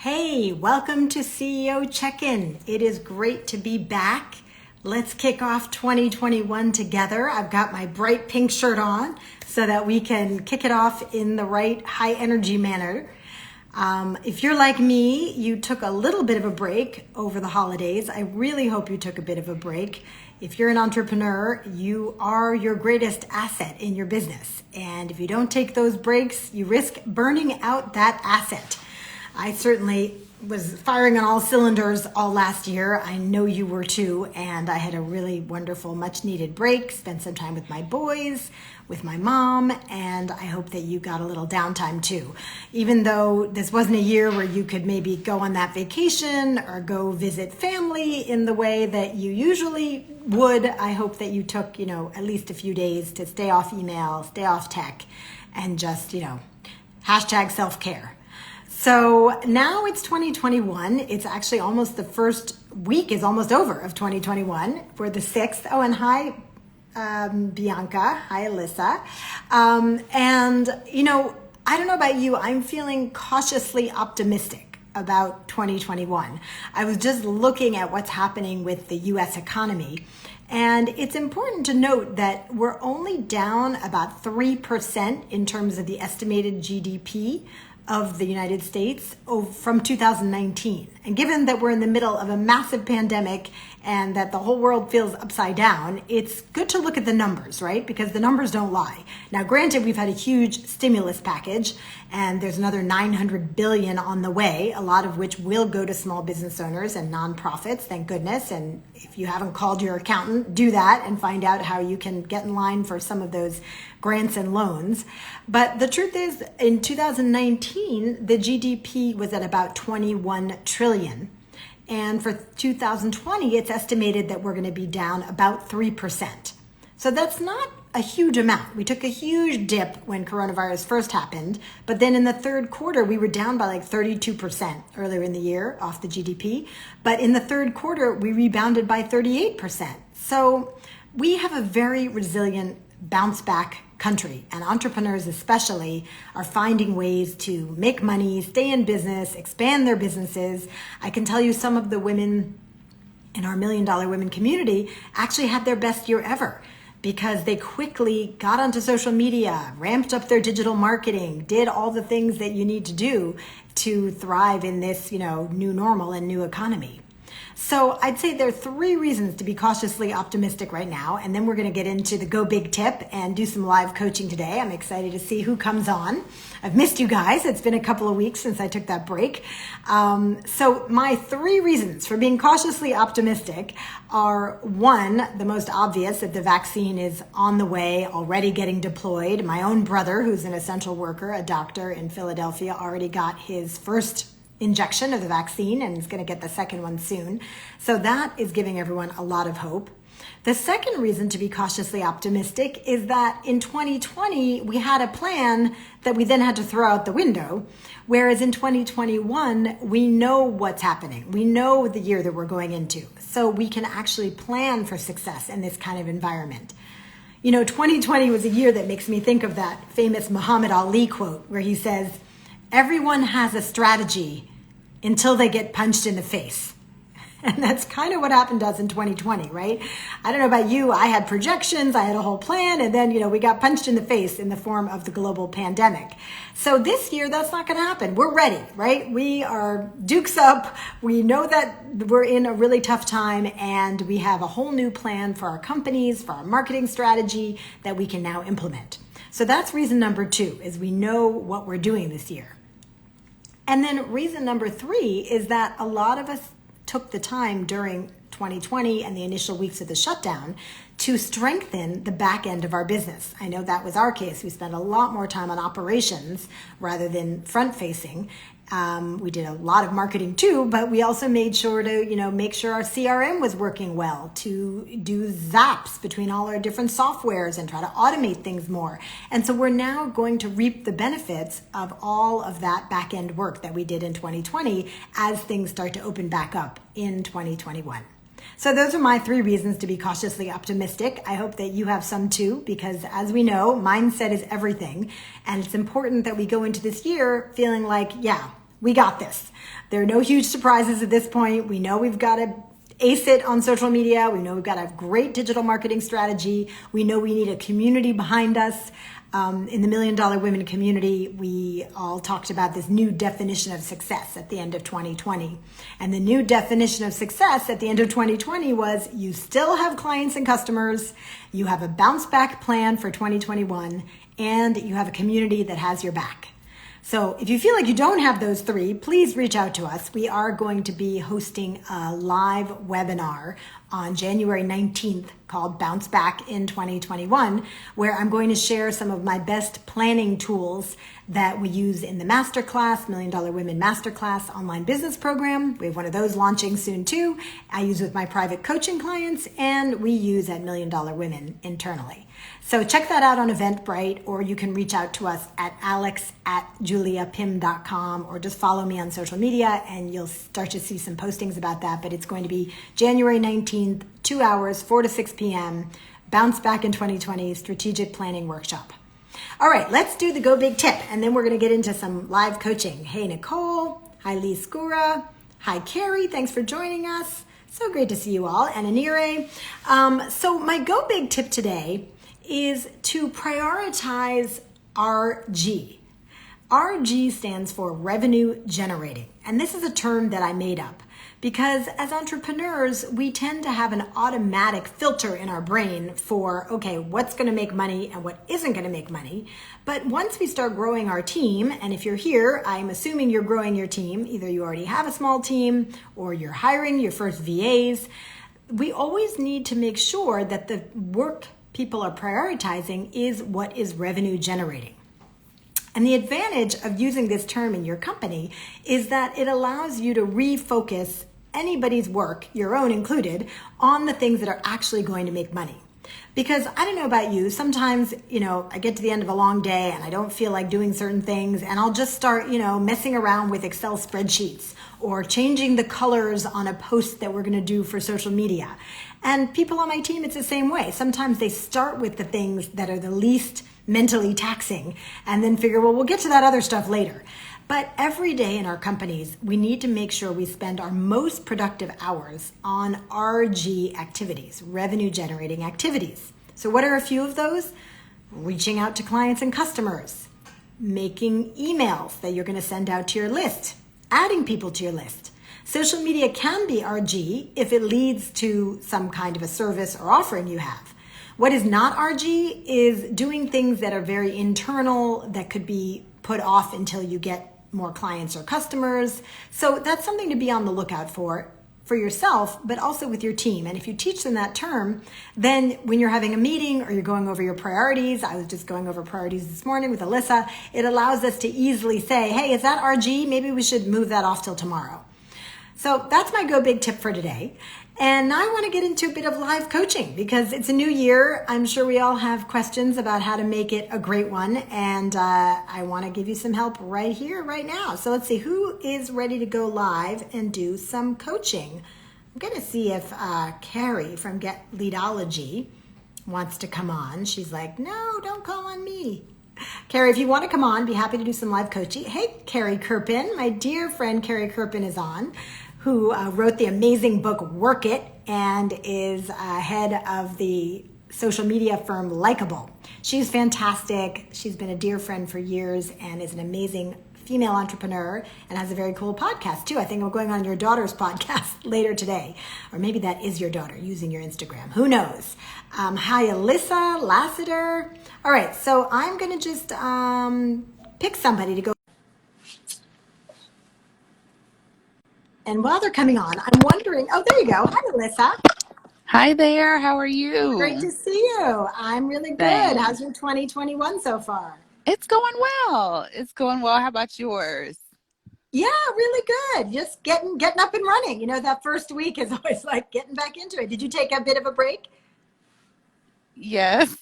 Hey, welcome to CEO Check-In. It is great to be back. Let's kick off 2021 together. I've got my bright pink shirt on so that we can kick it off in the right high energy manner. If you're like me, you took a little bit of a break over the holidays. I really hope you took a bit of a break. If you're an entrepreneur, you are your greatest asset in your business. And if you don't take those breaks, you risk burning out that asset. I certainly was firing on all cylinders all last year. I know you were too. And I had a really wonderful, much needed break, spent some time with my boys, with my mom, and I hope that you got a little downtime too. Even though this wasn't a year where you could maybe go on that vacation or go visit family in the way that you usually would, I hope that you took, at least a few days to stay off email, stay off tech, and just, hashtag self-care. So now it's 2021. It's actually almost the first week is almost over of 2021. We're the 6th. Oh, and hi, Bianca. Hi, Alyssa. I don't know about you. I'm feeling cautiously optimistic about 2021. I was just looking at what's happening with the U.S. economy. And it's important to note that we're only down about 3% in terms of the estimated GDP of the United States from 2019. And given that we're in the middle of a massive pandemic and that the whole world feels upside down, it's good to look at the numbers, right? Because the numbers don't lie. Now, granted, we've had a huge stimulus package and there's another $900 billion on the way, a lot of which will go to small business owners and nonprofits, thank goodness. And if you haven't called your accountant, do that and find out how you can get in line for some of those grants and loans. But the truth is, in 2019, the GDP was at about 21 trillion. And for 2020, it's estimated that we're going to be down about 3%. So that's not a huge amount. We took a huge dip when coronavirus first happened, but then in the third quarter, we were down by like 32% earlier in the year off the GDP. But in the third quarter, we rebounded by 38%. So we have a very resilient bounce back country, and entrepreneurs especially are finding ways to make money, stay in business, expand their businesses. I can tell you some of the women in our $1 Million Women community actually had their best year ever because they quickly got onto social media, ramped up their digital marketing, did all the things that you need to do to thrive in this, new normal and new economy. So I'd say there are 3 reasons to be cautiously optimistic right now. And then we're going to get into the Go Big tip and do some live coaching today. I'm excited to see who comes on. I've missed you guys. It's been a couple of weeks since I took that break. So my 3 reasons for being cautiously optimistic are 1, the most obvious, that the vaccine is on the way, already getting deployed. My own brother, who's an essential worker, a doctor in Philadelphia, already got his first injection of the vaccine and is going to get the second one soon. So that is giving everyone a lot of hope. The second reason to be cautiously optimistic is that in 2020, we had a plan that we then had to throw out the window. Whereas in 2021, we know what's happening. We know the year that we're going into. So we can actually plan for success in this kind of environment. 2020 was a year that makes me think of that famous Muhammad Ali quote where he says, "Everyone has a strategy until they get punched in the face." And that's kind of what happened to us in 2020, right? I don't know about you. I had projections. I had a whole plan. And then, we got punched in the face in the form of the global pandemic. So this year, that's not going to happen. We're ready, right? We are dukes up. We know that we're in a really tough time. And we have a whole new plan for our companies, for our marketing strategy that we can now implement. So that's reason number 2, is we know what we're doing this year. And then reason number 3 is that a lot of us took the time during 2020 and the initial weeks of the shutdown to strengthen the back end of our business. I know that was our case. We spent a lot more time on operations rather than front facing. We did a lot of marketing too, but we also made sure to, make sure our CRM was working well, to do zaps between all our different softwares and try to automate things more. And so we're now going to reap the benefits of all of that back end work that we did in 2020 as things start to open back up in 2021. So those are my 3 reasons to be cautiously optimistic. I hope that you have some too, because as we know, mindset is everything. And it's important that we go into this year feeling like, yeah, We got this. There are no huge surprises at this point. We know we've got to ace it on social media. We know we've got a great digital marketing strategy. We know we need a community behind us. In the $1 Million Women community, we all talked about this new definition of success at the end of 2020. And the new definition of success at the end of 2020 was you still have clients and customers, you have a bounce back plan for 2021, and you have a community that has your back. So if you feel like you don't have those three, please reach out to us. We are going to be hosting a live webinar on January 19th called Bounce Back in 2021, where I'm going to share some of my best planning tools that we use in the Masterclass, $1 Million Women Masterclass online business program. We have one of those launching soon too. I use with my private coaching clients, and we use at $1 Million Women internally. So check that out on Eventbrite, or you can reach out to us at alex@juliapim.com, or just follow me on social media and you'll start to see some postings about that. But it's going to be January 19th, 2 hours, 4 to 6 p.m., Bounce Back in 2020 Strategic Planning Workshop. All right, let's do the Go Big tip, and then we're going to get into some live coaching. Hey, Nicole. Hi, Lee Skura. Hi, Carrie. Thanks for joining us. So great to see you all. And Anire. So my Go Big tip today is to prioritize RG. RG stands for revenue generating. And this is a term that I made up because as entrepreneurs, we tend to have an automatic filter in our brain for, okay, what's going to make money and what isn't going to make money. But once we start growing our team, and if you're here, I'm assuming you're growing your team, either you already have a small team or you're hiring your first VAs, we always need to make sure that the work people are prioritizing is what is revenue generating. And the advantage of using this term in your company is that it allows you to refocus anybody's work, your own included, on the things that are actually going to make money. Because I don't know about you, sometimes, I get to the end of a long day and I don't feel like doing certain things, and I'll just start, messing around with Excel spreadsheets or changing the colors on a post that we're going to do for social media. And people on my team, it's the same way. Sometimes they start with the things that are the least mentally taxing and then figure, well, we'll get to that other stuff later. But every day in our companies, we need to make sure we spend our most productive hours on RG activities, revenue generating activities. So what are a few of those? Reaching out to clients and customers, making emails that you're going to send out to your list, adding people to your list. Social media can be RG if it leads to some kind of a service or offering you have. What is not RG is doing things that are very internal that could be put off until you get more clients or customers. So that's something to be on the lookout for yourself, but also with your team. And if you teach them that term, then when you're having a meeting or you're going over your priorities, I was just going over priorities this morning with Alyssa, it allows us to easily say, hey, is that RG? Maybe we should move that off till tomorrow. So that's my Go Big tip for today. And now I want to get into a bit of live coaching because it's a new year. I'm sure we all have questions about how to make it a great one. And I want to give you some help right here, right now. So let's see who is ready to go live and do some coaching. I'm going to see if Carrie from Get Leadology wants to come on. She's like, no, don't call on me. Carrie, if you want to come on, be happy to do some live coaching. Hey, Carrie Kirpin, my dear friend Carrie Kirpin is on, who wrote the amazing book Work It and is head of the social media firm Likeable. She's fantastic. She's been a dear friend for years and is an amazing female entrepreneur and has a very cool podcast too. I think I'm going on your daughter's podcast later today. Or maybe that is your daughter using your Instagram. Who knows? Hi, Alyssa Lassiter. All right, so I'm going to just pick somebody to go. And while they're coming on, I'm wondering, oh, there you go. Hi, Alyssa. Hi there. How are you? Great to see you. I'm really good. Thanks. How's your 2021 so far? It's going well. It's going well. How about yours? Yeah, really good. Just getting up and running. That first week is always like getting back into it. Did you take a bit of a break? Yes.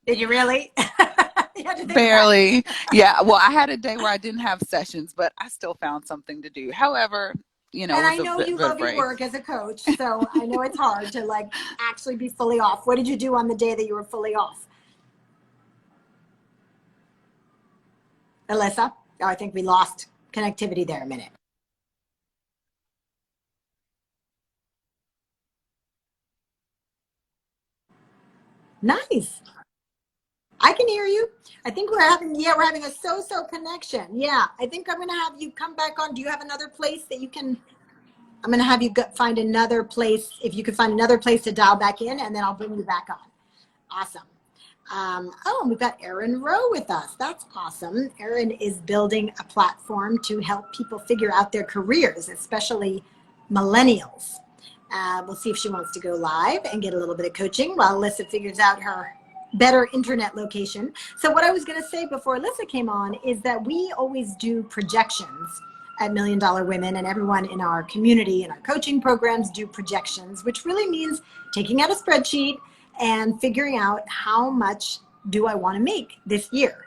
Did you really? You had to think Barely. Yeah. Well, I had a day where I didn't have sessions, but I still found something to do. However, And it I was know a you bit love of your break. work as a coach, so I know it's hard to actually be fully off. What did you do on the day that you were fully off? Alyssa? Oh, I think we lost connectivity there a minute. Nice. I can hear you. I think we're having a so-so connection. Yeah, I think I'm going to have you come back on. Do you have another place that you can, I'm going to have you find another place, if you could find another place to dial back in, and then I'll bring you back on. Awesome. Oh, we've got Erin Rowe with us. That's awesome. Erin is building a platform to help people figure out their careers, especially millennials. We'll see if she wants to go live and get a little bit of coaching while Alyssa figures out her better internet location. So what I was going to say before Alyssa came on is that we always do projections at Million Dollar Women, and everyone in our community and our coaching programs do projections, which really means taking out a spreadsheet and figuring out how much do I want to make this year.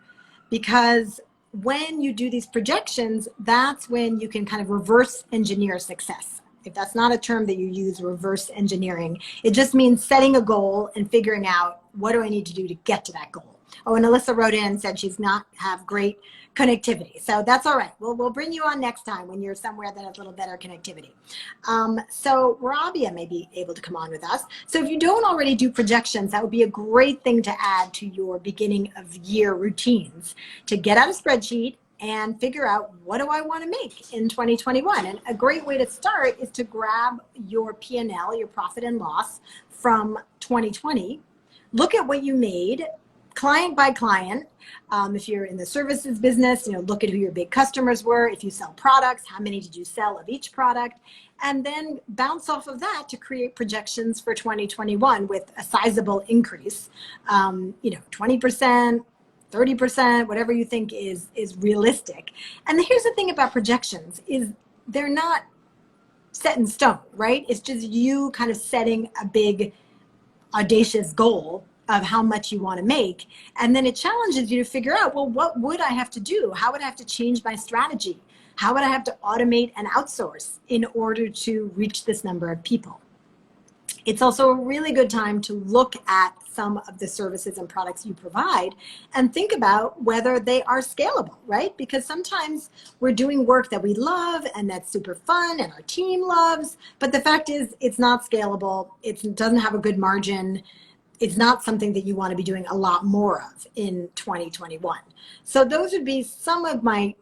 Because when you do these projections, that's when you can kind of reverse engineer success. If that's not a term that you use, reverse engineering, it just means setting a goal and figuring out what do I need to do to get to that goal. Oh, and Alyssa wrote in and said she's not have great connectivity. So that's all right. We'll bring you on next time when you're somewhere that has a little better connectivity. So Rabia may be able to come on with us. So if you don't already do projections, that would be a great thing to add to your beginning of year routines, to get out a spreadsheet and figure out what do I want to make in 2021. And a great way to start is to grab your P&L, your profit and loss from 2020. Look at what you made client by client. If you're in the services business, look at who your big customers were. If you sell products, how many did you sell of each product? And then bounce off of that to create projections for 2021 with a sizable increase, 20%, 30%, whatever you think is realistic. And here's the thing about projections is they're not set in stone, right? It's just you kind of setting a big audacious goal of how much you want to make. And then it challenges you to figure out, well, what would I have to do? How would I have to change my strategy? How would I have to automate and outsource in order to reach this number of people? It's also a really good time to look at some of the services and products you provide and think about whether they are scalable, right? Because sometimes we're doing work that we love and that's super fun and our team loves, but the fact is it's not scalable. It doesn't have a good margin. It's not something that you want to be doing a lot more of in 2021. So those would be some of my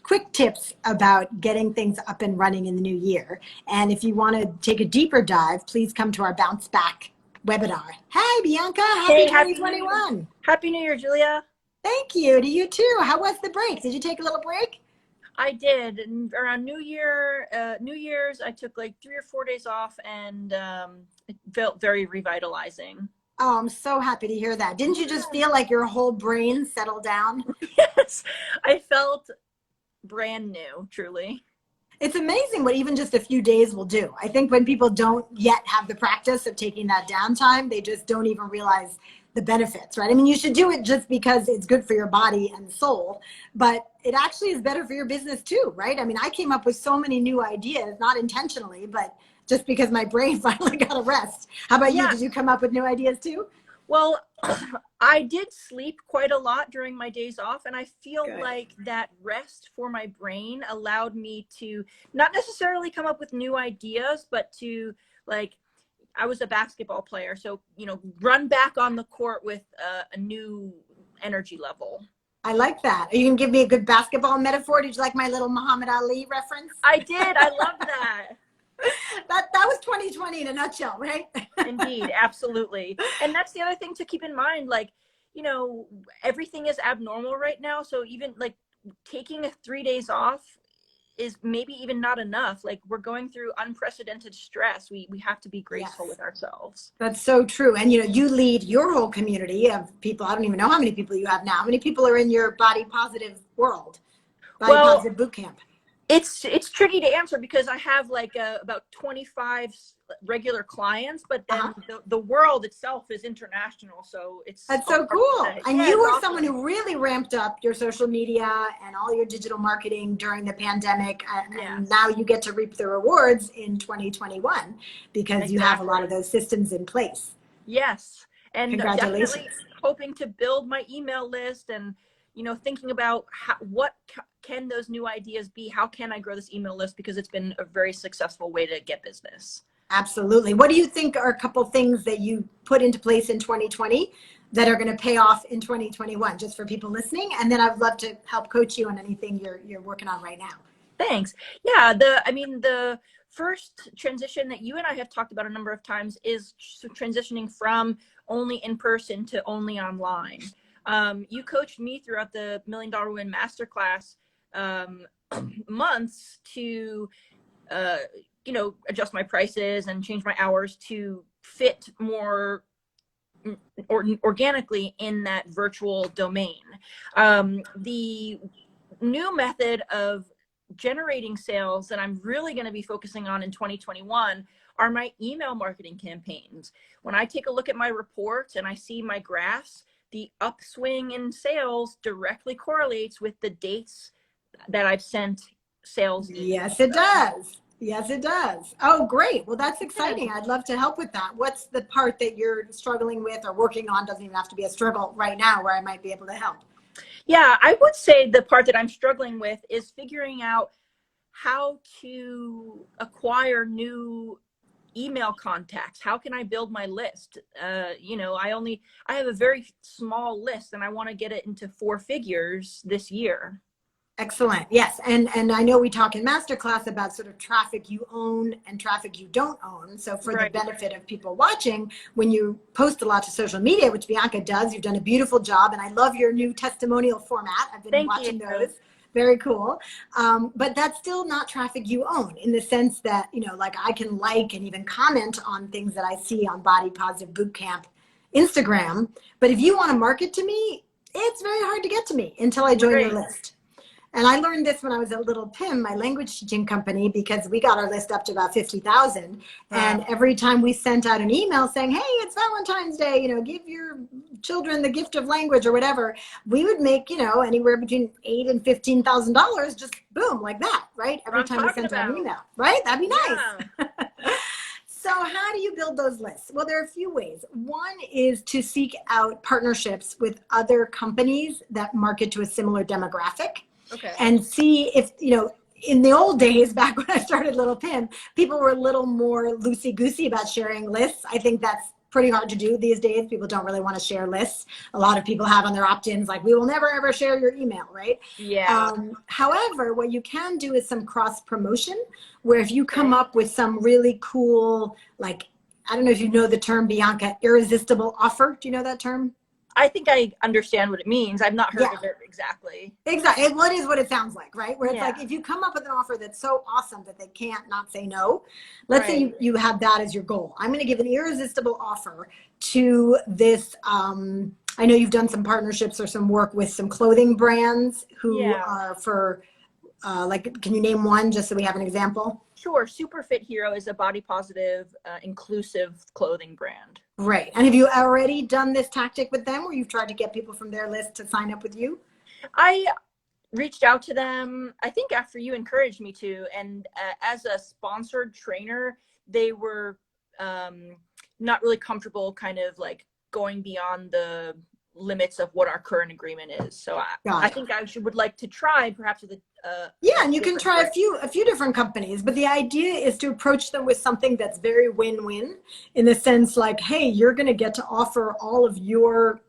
quick tips about getting things up and running in the new year. And if you want to take a deeper dive, please come to our Bounce Back webinar. Hi, Bianca. Happy 2021. Happy New Year, Julia. Thank you. To you too. How was the break? Did you take a little break? I did. And around New Year's, I took like 3 or 4 days off, and it felt very revitalizing. Oh, I'm so happy to hear that. Didn't you just feel like your whole brain settled down? Yes, I felt brand new, truly. It's amazing what even just a few days will do. I think when people don't yet have the practice of taking that downtime, they just don't even realize the benefits, right? I mean, you should do it just because it's good for your body and soul, but it actually is better for your business too, right? I mean, I came up with so many new ideas, not intentionally, but just because my brain finally got a rest. How about you? Did you come up with new ideas too? Well, I did sleep quite a lot during my days off, and I feel like that rest for my brain allowed me to not necessarily come up with new ideas, but to I was a basketball player, so, run back on the court with a new energy level. I like that. Are you going to give me a good basketball metaphor? Did you like my little Muhammad Ali reference? I did. I love that. That was 2020 in a nutshell, right? Indeed, absolutely. And that's the other thing to keep in mind, everything is abnormal right now. So even taking 3 days off is maybe even not enough. We're going through unprecedented stress. We have to be graceful with ourselves. That's so true. And you lead your whole community of people. I don't even know how many people you have now. How many people are in your body positive world? Body positive boot camp. It's tricky to answer because I have about 25 regular clients, but then the world itself is international. So that's so cool. And you were someone who really ramped up your social media and all your digital marketing during the pandemic. And now you get to reap the rewards in 2021 because you have a lot of those systems in place. Yes. And congratulations. Definitely hoping to build my email list and thinking about what can those new ideas be? How can I grow this email list? Because it's been a very successful way to get business. Absolutely. What do you think are a couple things that you put into place in 2020 that are going to pay off in 2021, just for people listening? And then I'd love to help coach you on anything you're working on right now. Thanks. Yeah, the first transition that you and I have talked about a number of times is transitioning from only in person to only online. You coached me throughout the $1 Million Women Masterclass months to adjust my prices and change my hours to fit more organically in that virtual domain. The new method of generating sales that I'm really going to be focusing on in 2021 are my email marketing campaigns. When I take a look at my reports and I see my graphs, the upswing in sales directly correlates with the dates that I've sent sales. Yes, it does. Yes, it does. Oh, great. Well, that's exciting. I'd love to help with that. What's the part that you're struggling with or working on? Doesn't even have to be a struggle right now, where I might be able to help. Yeah, I would say the part that I'm struggling with is figuring out how to acquire new email contacts. How can I build my list? I have a very small list and I want to get it into 4 figures this year. Excellent. Yes. And I know we talk in Masterclass about sort of traffic you own and traffic you don't own. So for the benefit of people watching, when you post a lot to social media, which Bianca does, you've done a beautiful job. And I love your new testimonial format. I've been watching those. Very cool. But that's still not traffic you own, in the sense that, like I can like and even comment on things that I see on Body Positive Bootcamp Instagram. But if you want to market to me, it's very hard to get to me until I join your list. And I learned this when I was at Little Pim, my language teaching company, because we got our list up to about 50,000. Wow. And every time we sent out an email saying, hey, it's Valentine's Day, give your children the gift of language or whatever, we would make, anywhere between $8,000 and $15,000 just boom, like that, right? Every time we sent out an email, right? That'd be nice. Yeah. So how do you build those lists? Well, there are a few ways. One is to seek out partnerships with other companies that market to a similar demographic. Okay. And see if, in the old days, back when I started Little Pim, people were a little more loosey-goosey about sharing lists. I think that's pretty hard to do these days. People don't really want to share lists. A lot of people have on their opt-ins, like, we will never, ever share your email, right? Yeah. However, what you can do is some cross-promotion, where if you come up with some really cool, like, I don't know if you know the term, Bianca, irresistible offer. Do you know that term? I think I understand what it means. I've not heard of it exactly. Exactly. What is what it sounds like, right? Where it's like, if you come up with an offer that's so awesome that they can't not say no, let's say you have that as your goal. I'm going to give an irresistible offer to this. I know you've done some partnerships or some work with some clothing brands who are for, can you name one just so we have an example? Sure. Super Fit Hero is a body positive, inclusive clothing brand. Right. And have you already done this tactic with them, where you've tried to get people from their list to sign up with you? I reached out to them, I think after you encouraged me to, and as a sponsored trainer, they were not really comfortable kind of like going beyond the limits of what our current agreement is. So I think I would like to try perhaps with and you can try a few different companies, but the idea is to approach them with something that's very win-win, in the sense like, hey, you're going to get to offer all of your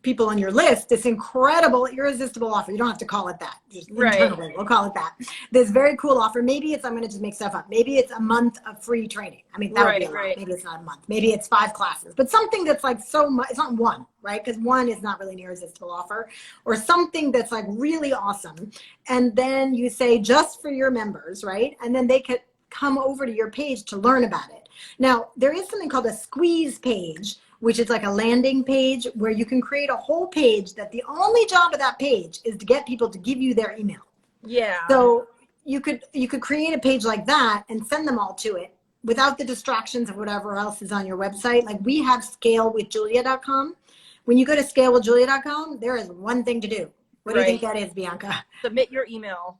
people on your list this incredible irresistible offer. You don't have to call it that, just internally we'll call it that. This very cool offer. Maybe it's, I'm going to just make stuff up, maybe it's a month of free training. I mean, that would be a lot. Maybe it's not a month, maybe it's 5 classes, but something that's like so much, it's not one, right? Because one is not really an irresistible offer, or something that's like really awesome. And then you say, just for your members, right? And then they could come over to your page to learn about it. Now, there is something called a squeeze page, which is like a landing page, where you can create a whole page that the only job of that page is to get people to give you their email. Yeah. So you could create a page like that and send them all to it without the distractions of whatever else is on your website. Like, we have scalewithjulia.com. When you go to scalewithjulia.com, there is one thing to do. What do you think that is, Bianca? Submit your email.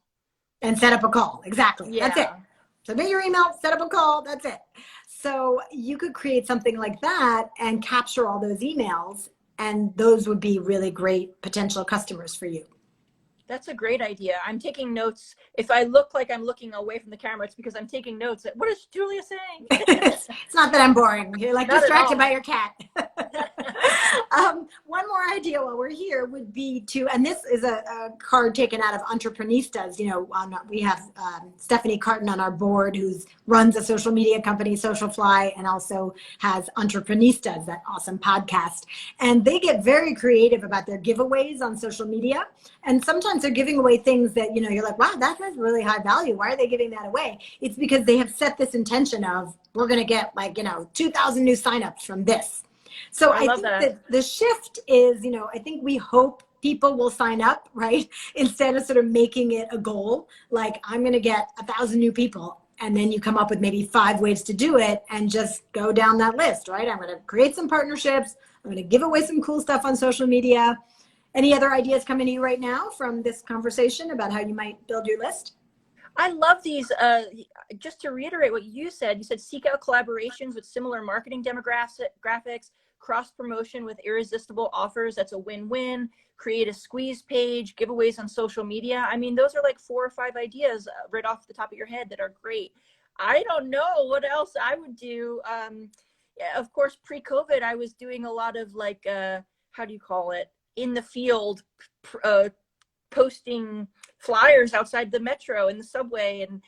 And set up a call. Exactly. Yeah. That's it. Submit your email, set up a call, that's it. So you could create something like that and capture all those emails and those would be really great potential customers for you. That's a great idea. I'm taking notes. If I look like I'm looking away from the camera, it's because I'm taking notes. What is Julia saying? It's not that I'm boring. You're like Not distracted by your cat. One more idea while we're here would be to, and this is a card taken out of Entreprenistas. You know, we have Stephanie Carton on our board, who runs a social media company, Socialfly, and also has Entreprenistas, that awesome podcast. And they get very creative about their giveaways on social media. And sometimes they're giving away things that, you know, you're like, wow, that has really high value. Why are they giving that away? It's because they have set this intention of, we're going to get 2,000 new signups from this. So I think that the shift is, I think we hope people will sign up, right? Instead of sort of making it a goal, like I'm going to get 1,000 new people. And then you come up with maybe 5 ways to do it and just go down that list, right? I'm going to create some partnerships. I'm going to give away some cool stuff on social media. Any other ideas coming to you right now from this conversation about how you might build your list? I love these. Just to reiterate what you said seek out collaborations with similar marketing demographics, cross promotion with irresistible offers. That's a win-win. Create a squeeze page, giveaways on social media. I mean, those are like 4 or 5 ideas right off the top of your head that are great. I don't know what else I would do. Of course, pre-COVID, I was doing a lot of how do you call it? In the field, posting flyers outside the metro and the subway, and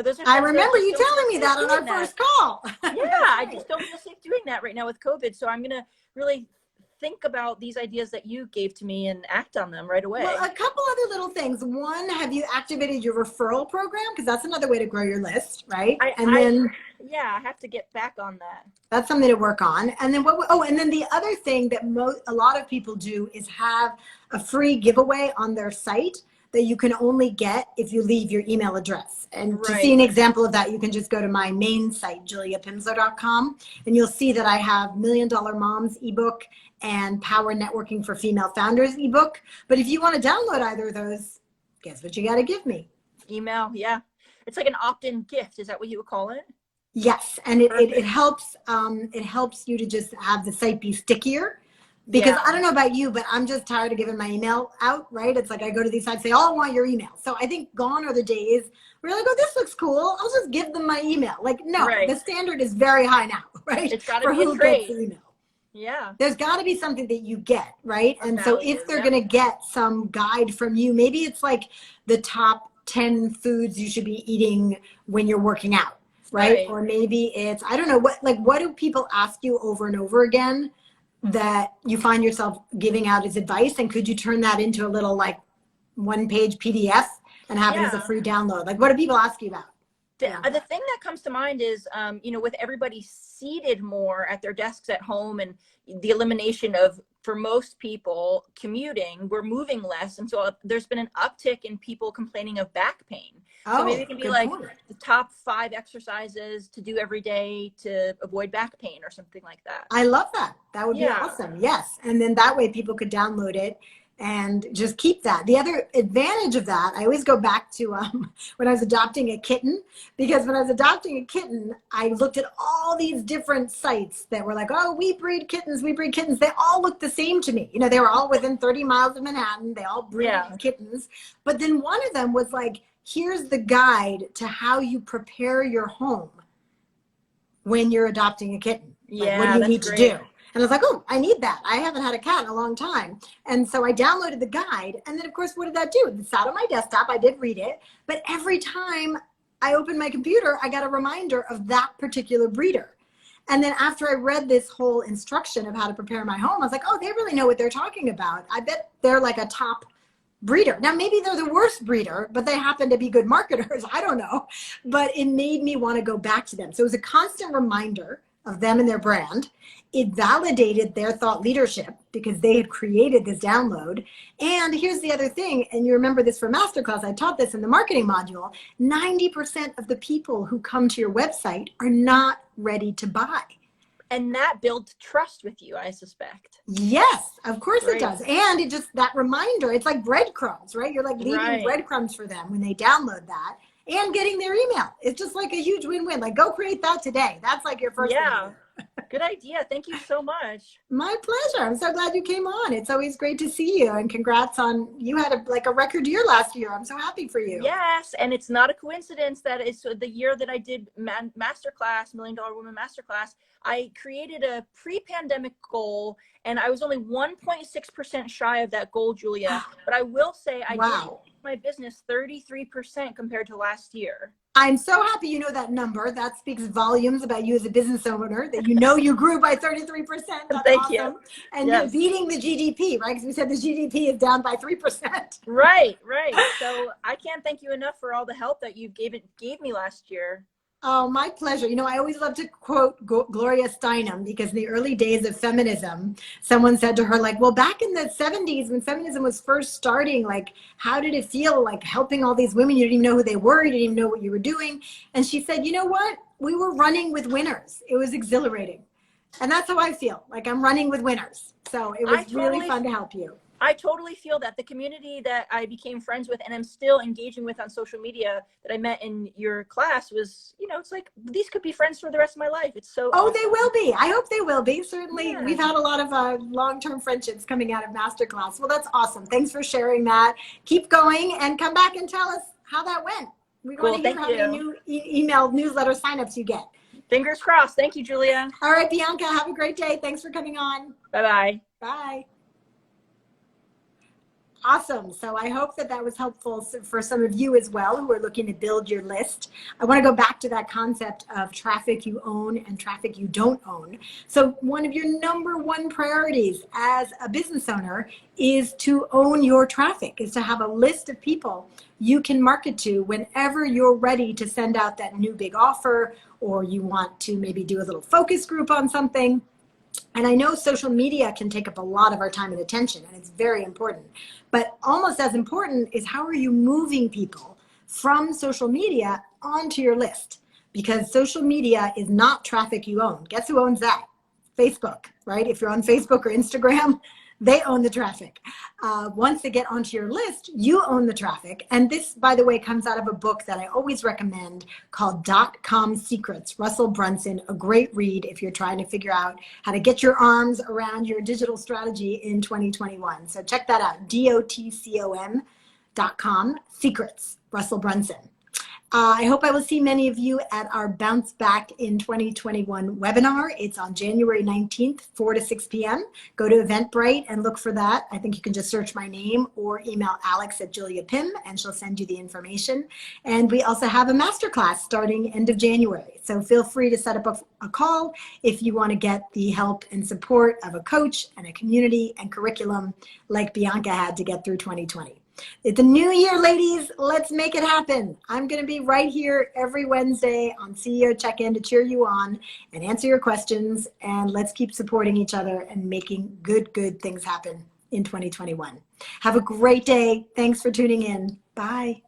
those are. I remember you telling me that on our first call. Yeah, I just don't feel safe doing that right now with COVID. So I'm gonna really think about these ideas that you gave to me and act on them right away. Well, a couple other little things. One, have you activated your referral program? Because that's another way to grow your list, right? I have to get back on that. That's something to work on. And then and then the other thing that a lot of people do is have a free giveaway on their site that you can only get if you leave your email address. And to see an example of that, you can just go to my main site, juliapimzo.com, and you'll see that I have $1 Million Moms ebook and Power Networking for Female Founders ebook. But if you want to download either of those, guess what you got to give me? Email, yeah. It's like an opt-in gift. Is that what you would call it? Yes, and it helps. It helps you to just have the site be stickier. Because I don't know about you, but I'm just tired of giving my email out, right? It's like I go to these sites, say, oh, I want your email. So I think gone are the days where you're like, oh, this looks cool. I'll just give them my email. Like, no, the standard is very high now, right? It's got to be a trade. Gets the email. Yeah. There's got to be something that you get, right? And so if they're going to get some guide from you, maybe it's like the top 10 foods you should be eating when you're working out, right? Or maybe it's, I don't know, what do people ask you over and over again that you find yourself giving out as advice? And could you turn that into a little 1-page PDF and have it as a free download? Like, what do people ask you about? The thing that comes to mind is, with everybody seated more at their desks at home and the elimination of, for most people, commuting, we're moving less. And so there's been an uptick in people complaining of back pain. So maybe it can be the top 5 exercises to do every day to avoid back pain or something like that. I love that. That would be awesome. Yes. And then that way people could download it and just keep that. The other advantage of that, I always go back to when I was adopting a kitten, because when I was adopting a kitten, I looked at all these different sites that were like, oh, we breed kittens. They all looked the same to me. They were all within 30 miles of Manhattan. They all breed kittens. But then one of them was like, here's the guide to how you prepare your home when you're adopting a kitten. What do you need to do? And I was like, oh, I need that. I haven't had a cat in a long time. And so I downloaded the guide. And then, of course, what did that do? It sat on my desktop. I did read it. But every time I opened my computer, I got a reminder of that particular breeder. And then after I read this whole instruction of how to prepare my home, I was like, oh, they really know what they're talking about. I bet they're like a top breeder. Now, maybe they're the worst breeder, but they happen to be good marketers. I don't know. But it made me want to go back to them. So it was a constant reminder of them and their brand. It validated their thought leadership because they had created this download. And here's the other thing, and you remember this from Masterclass, I taught this in the marketing module, 90% of the people who come to your website are not ready to buy. And that builds trust with you, I suspect. Yes, of course it does. And it just, that reminder, it's like breadcrumbs, right? You're like leaving breadcrumbs for them when they download that and getting their email. It's just like a huge win-win. Like, go create that today. That's like your first thing. Good idea. Thank you so much. My pleasure. I'm so glad you came on. It's always great to see you, and congrats on, you had a record year last year. I'm so happy for you. Yes, and it's not a coincidence that it's the year that I did Masterclass, $1 Million Woman Masterclass. I created a pre-pandemic goal, and I was only 1.6% shy of that goal, Julia. But I will say I did my business 33% compared to last year. I'm so happy you know that number. That speaks volumes about you as a business owner, that you grew by 33%. That's Thank awesome. you. And you're beating the GDP, right? Because we said the GDP is down by 3%. Right. So I can't thank you enough for all the help that you gave me last year. Oh, my pleasure. You know, I always love to quote Gloria Steinem, because in the early days of feminism, someone said to her, like, well, back in the 70s when feminism was first starting, like, how did it feel like helping all these women? You didn't even know who they were. You didn't even know what you were doing. And she said, you know what? We were running with winners. It was exhilarating. And that's how I feel. Like, I'm running with winners. So it was really fun to help you. I totally feel that the community that I became friends with and I'm still engaging with on social media that I met in your class was, it's like, these could be friends for the rest of my life. It's so awesome. They will be. I hope they will be. Certainly, we've had a lot of long-term friendships coming out of Masterclass. Well, that's awesome. Thanks for sharing that. Keep going and come back and tell us how that went. We want to hear how many new email newsletter signups you get. Fingers crossed. Thank you, Julia. All right, Bianca, have a great day. Thanks for coming on. Bye-bye. Bye. Awesome. So I hope that was helpful for some of you as well who are looking to build your list. I want to go back to that concept of traffic you own and traffic you don't own. So one of your number one priorities as a business owner is to own your traffic, is to have a list of people you can market to whenever you're ready to send out that new big offer, or you want to maybe do a little focus group on something. And I know social media can take up a lot of our time and attention, and it's very important. But almost as important is, how are you moving people from social media onto your list? Because social media is not traffic you own. Guess who owns that? Facebook, right? If you're on Facebook or Instagram, they own the traffic. Once they get onto your list, you own the traffic. And this, by the way, comes out of a book that I always recommend called .com Secrets, Russell Brunson, a great read if you're trying to figure out how to get your arms around your digital strategy in 2021. So check that out, .com Secrets, Russell Brunson. I hope I will see many of you at our Bounce Back in 2021 webinar. It's on January 19th, 4 to 6 p.m. Go to Eventbrite and look for that. I think you can just search my name or email Alex@JuliaPim, and she'll send you the information. And we also have a masterclass starting end of January. So feel free to set up a call if you want to get the help and support of a coach and a community and curriculum like Bianca had to get through 2020. It's a new year, ladies. Let's make it happen. I'm going to be right here every Wednesday on CEO Check-In to cheer you on and answer your questions. And let's keep supporting each other and making good things happen in 2021. Have a great day. Thanks for tuning in. Bye.